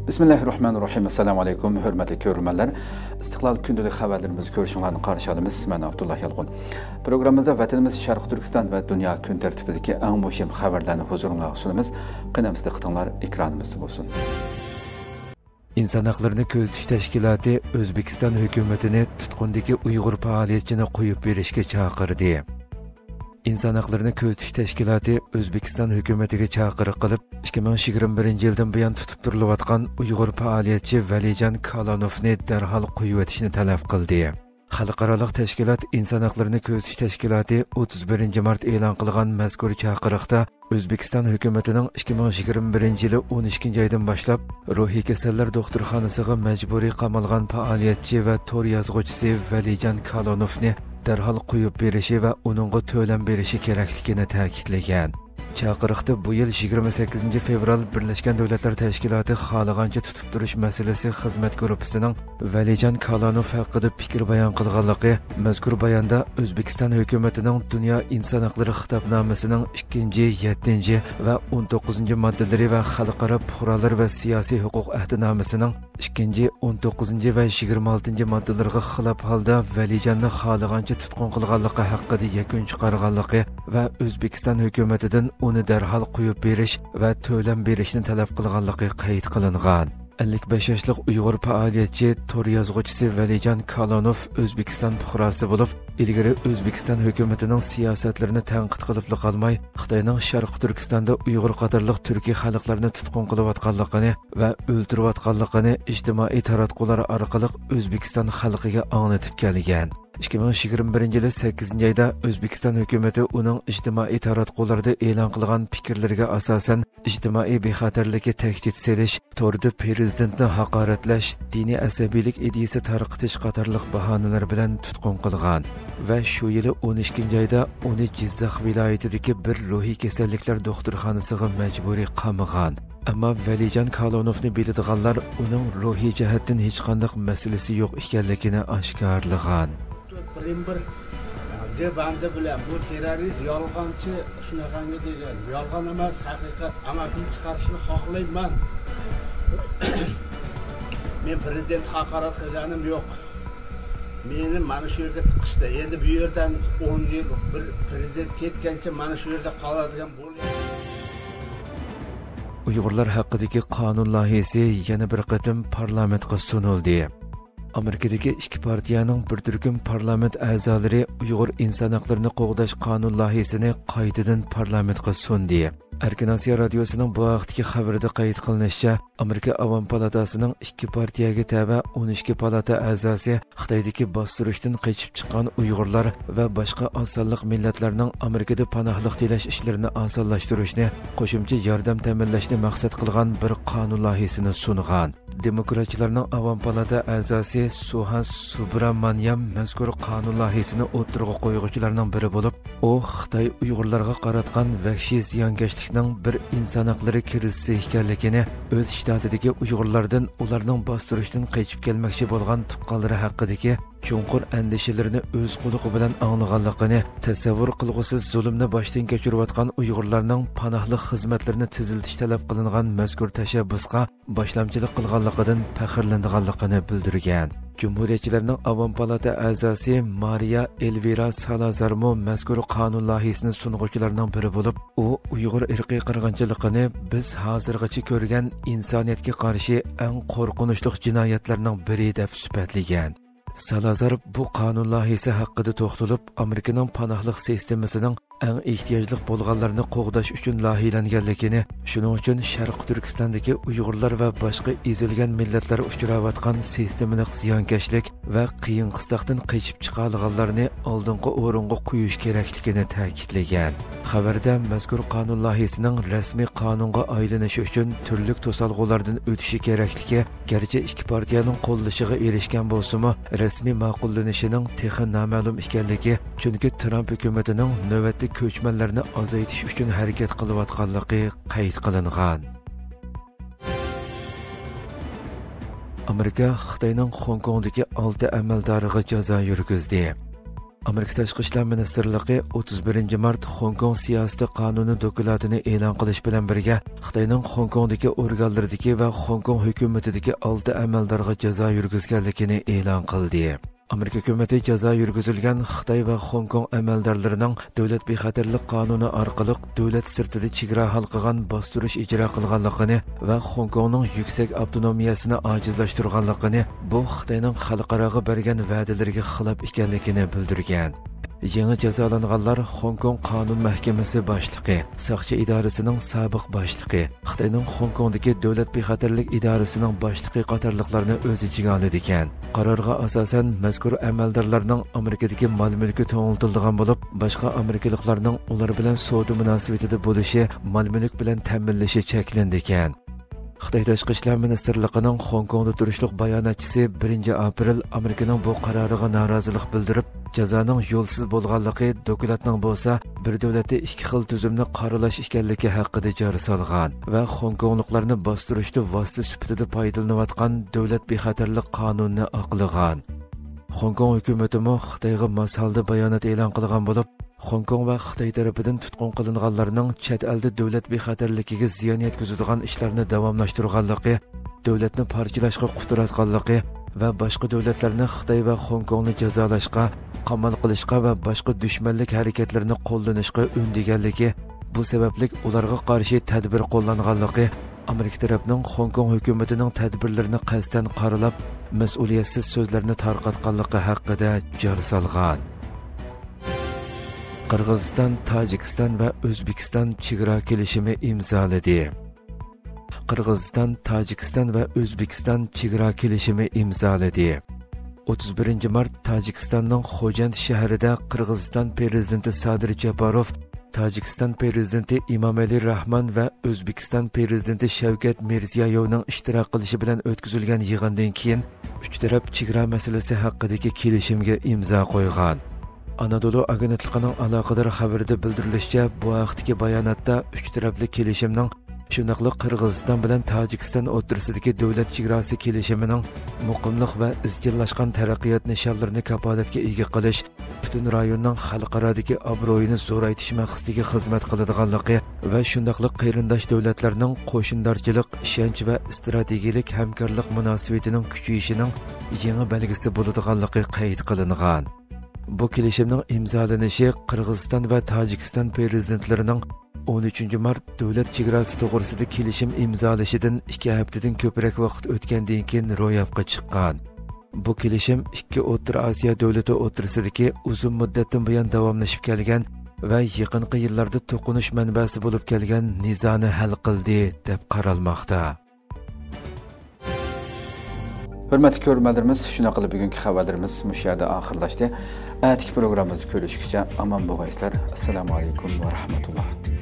Bismillahirrahmanirrahim. Assalamu alaykum. Hürmetli görürmenler. İstiklal gündəlik xəbərlərimizi görüşünlərini qarşı alımız. Mən Abdullah Yalğun. Programımızda vətənimiz Şərq Türkistan və dünya gün tərtibindəki ən mühim xəbərlərini huzuruna sunumuz. Qınamızda qıtanlar ekranımızda olsun. İnsan Haklarını Gözetiş Təşkilatı Özbekistan hökumətini tutqundakı Uyğur fəaliyyətçini qoyub verişə çağırdı. İnsan Haklarını Gözetiş Təşkilatı Özbekistan hökumətiga çağırıq qılıb 2021 yıldan buyan tutub turilayotgan Uyğur fəaliyyətçi Valijan Kalanovni dərhal qoyub etishni talab qildi. Xalqaralıq təşkilat İnsan Haklarını Gözetiş Təşkilatı 31 mart e'lon qilgan mazkur chaqiriqda Özbekistan hökumətinin 2021 yılı 12 aydan başlab ruhiy kasallar doktorxonasiga majburiy qamalgan fəaliyyətçi və tor yazğıcısı Valijan Kalanovni dərhal qoyub verishi və onunğa tölen verishi kerakligini ta'kidlagan. Chaqiriqda bu yil 28 fevral Birleşken Devletler Teşkilatı xalığancha tutub turish masalasi xizmat gruppasining Valijan Kalanov haqida fikr bayon qilganligi, mazkur bayonda O'zbekiston hukumatining Dunyo inson haqlari xitobnomasining 2, 7 va 19 moddalari va xalqaro fuqarolar va siyosiy huquq ahdnomasining 2, 19 va 26 moddalariga xilof holda Valijanni xalığancha tutqun qilganligi haqida yakun chiqarganligi va O'zbekiston hukumatidan uni dərhal qoyub berish və tölen berishni talab qilganligi qayd qilingan. 55 yoshlik Uyğur fəaliyyətçi tor yazğıcısı Valijan Kalanov O'zbekiston fuqarosi bo'lib, ilgari O'zbekiston hukumatining siyosatlarini tanqid qilib qolmay, Xitoyning Sharq Turkistonda Uyğur qatorliq turkiy xalqlarni tutqun qilayotganligini va o'ltirayotganligini ijtimoiy taratqular orqali O'zbekiston xalqiga anlatib kelgan. 2021 yılı 8 ayda Özbekistan hükümeti onun ijtimoiy taratqularda e'lon qilgan fikrlariga asosan ijtimoiy bexatarlikka tahdid selish, torda prezidentni haqoratlash, diniy asabiylik ideyasi tarqitish qatorliq bahonalar bilan tutqun qilgan va shu yili 12 ayda uni Jizzax viloyatidagi bir ruhiy kasalliklar doktorxonasiga majburiy qamagan. Ammo Valijan Kalanovni biladiganlar uning ruhiy jihatdan hech qanday masalasi yo'q ekanligini oshkorlagan. Bir banda bilan bu terrorist yolg'onchi shunaqangi degan, yolg'on emas, haqiqat amakini chiqarishni xohlayman. Men prezident haqorat qilganim yo'q. Meni mana shu yerga tiqishdi. Endi bu yerdan 10 yil bir prezident ketgancha mana shu yerda qoladigan bo'lyapti. Uyg'urlar haqidagi qonun loyihasi yana bir qatim parlamentga sunildi. Amerikadagi ikki partiyaning bir turkum parlament a'zolari Uyg'ur inson haqlarini qo'g'dash qonun loyihasini qaytadan parlamentga sundi. Erkin Asiya radiosining bu vaqtdagi xabarida qayd qilinishicha, Amerika Avam palatasining ikki partiyaga tabe 12 palata a'zosi Xitoydagi bostirishdan qochib chiqqan Uyg'urlar va boshqa osonliq millatlarning Amerikada panohlik tilash ishlarini osonlashtirishni, qo'shimcha yordam ta'minlashni maqsad qilgan bir qonun loyihasini sungan. Demokratchilarning Avam palata a'zosi Suhas Subramanyam mazkur qonun loyihasini o'tirg'i qo'yuvchilarning biri bo'lib, u Xitoy Uyg'urlarga qaratgan vahshiy ziyonkashlikning bir inson haqlari kirisi ekanligini, o'z shtatidagi Uyg'urlardan ularning bostirishdan qochib kelmoqchi bo'lgan tuqqanlari haqidagi chunqur andishalarini o'z quloqi bilan anglaganligini, tasavvur qilg'usiz zulmni boshdan kechirayotgan Uyg'urlarning panohlik xizmatlarini tiziltish talab qilingan mazkur tashabbusga boshlamchilik qilganligidan faxrlanganligini bildirgan. Cumhuriyetçilerinin Avam Palata a'zosi Maria Elvira Salazarmo mazkur qonun loyihasini sunuvchilarning biri bo'lib, u Uyg'ur irqiy qirg'inchiligini biz hozirgacha ko'rgan insoniyatga qarshi eng qo'rqinchli jinoyatlarning biri deb sifatlagan. Salazar bu qonun loyihasi haqida to'xtalib, Amerikaning panohlik sistemasining eng ehtiyojli bo'lganlarni qo'g'dash uchun loyihalanganligini, shuning uchun Sharq Turkistondagi Uyg'urlar va boshqa ezilgan millatlar uchrayotgan sistemalik ziyonkashlik va qiyin qistoqdan qochib chiqadiganlarni oldingi o'ringa qo'yish kerakligini ta'kidlagan. Xabarda mazkur qonun loyihasining rasmiy qonunga aylanishi uchun turli to'salg'ulardan o'tishi kerakligi, garchi ikki partiyaning qo'llashiga erishgan bo'lsa-mu, rasmiy ma'qullanishining texi noma'lum ekanligi, chunki Trump hukumatining navbatda ko'chmanlarni azaytish uchun harakat qilayotganligi qayd qilingan. Amerika Xitoyning Hong Kongdagi 6 amaldoriga jazo yurgizdi. Amerika Tashqi ishlar ministrligi 31 mart Hong Kong siyosati qonuni dokumentini e'lon qilish bilan birga Xitoyning Hong Kongdagi organlaridagi va Hong Kong hukumatidagi 6 amaldorga jazo yurgizganligini e'lon qildi. Amerika hukumati jazo yurgizilgan Xitoy va Hong Kong amaldorlarining davlat bexatarlik qonuni orqali davlat sirtida chegara hal qilgan bostirish ijro qilganligini va Hong Kongning yuksak avtonomiyasini ojizlashtirganligini, bu Xitoyning xalqaroga bergan va'dalariga xilof ekanligini bildirgan. Yangi jazolanganlar Hong Kong qonun mahkamasi boshlig'i, soqchi idorasining sobiq boshlig'i, Xitoyning Hong Kongdagi davlat bexatarlik idorasining boshlig'i qatorliqlarni o'z ichiga oladi ekan. Qarorga asosan mazkur amaldorlarning Amerikadagi mol-mulki to'ng'iltirilgan bo'lib, boshqa amerikaliklarning ular bilan savdo munosabatida bo'lishi, mol-mulk bilan ta'minlashi cheklandi ekan. Xitoy Tashqi ishlar ministrligining Hong Kongda turishliq bayonotchisi 1 aprel Amerikaning bu qaroriga norozilik bildirib, jazoning yo'lsiz bo'lganligi, dokumentning bo'lsa bir davlatda ikki xil tuzumni qoralash ekanligi haqida jari solgan va Hong Kongliklarni bostirishda vosita sifatida foydalanayotgan davlat bexatarlik qonunini oqlagan. Hong Kong hukumati Xitoyga mos holda bayonot e'lon qilgan bo'lib, Hong Kong va Xitoy tarafidan tutqun qilinganlarning chet elda davlat bexatarligiga ziyon yetkazadigan ishlarni davomlashtirganligi, davlatni parchalashga quturatganligi va boshqa davlatlarni Xitoy va Hong Kongni jazolashga, qamal qilishga va boshqa dushmanlik harakatlarini qo'llanishga undiganligi, bu sababli ularga qarshi tadbir qo'llanganligi, Amerika tarafining Hong Kong hukumatining tadbirlarini qasddan qoralab, mas'uliyatsiz so'zlarni tarqatganligi haqida jar solgan. Qirg'iziston, Tojikiston va O'zbekiston chegara kelishimi imzoladi. Qirg'iziston, Tojikiston va O'zbekiston chegara kelishimi imzoladi. 31 mart Tojikistonning Xo'jand shahrida Qirg'iziston prezidenti Sadir Japarov, Tojikiston prezidenti Emomali Rahmon va O'zbekiston prezidenti Shavkat Mirziyoyevning ishtirok qilishi bilan o'tkazilgan yig'indan keyin uch taraf chegara masalasi haqidagi kelishimga imzo qo'ygan. Anadolu agentligining aloqador xabarida bildirilishicha, bu vaqtdagi bayonotda uch tarafli kelishimning shunaqli Qirg'iziston bilan Tojikiston o'rtasidagi davlat chegarasi kelishimining muqimlik va izchillashgan taraqqiyot nishonlarini kafolatga ega qilish, butun rayonning xalqarodagi obro'yini zo'raytirish maqsadiga xizmat qiladiganligi va shunaqli qarindosh davlatlarning qo'shindorchilik, ishonch va strategik hamkorlik munosabatining kuchayishining yangi belgisi bo'ladiganligi qayd qilingan. Bu kelishimning imzolanishi Qirg'iziston va Tojikiston prezidentlarining 13 mart davlat chegarasi to'g'risida kelishim imzolashidan 2 haftadan ko'proq vaqt o'tgandan keyin ro'yobga chiqqan. Bu kelishim ikki O'rta Osiyo davlati o'rtasidagi uzun muddatdan buyon davomlashib kelgan va yaqinqi yillarda to'qinish manbasi bo'lib kelgan nizoni hal qildi deb qaralmoqda. Hurmatli ko'ruvchilarimiz, shuna qilib bugungi xabarlarimiz mush yerda oxirlashdi. Atigi programmamizni ko'rishguncha omon bo'linglar. Assalomu alaykum va rahmatulloh.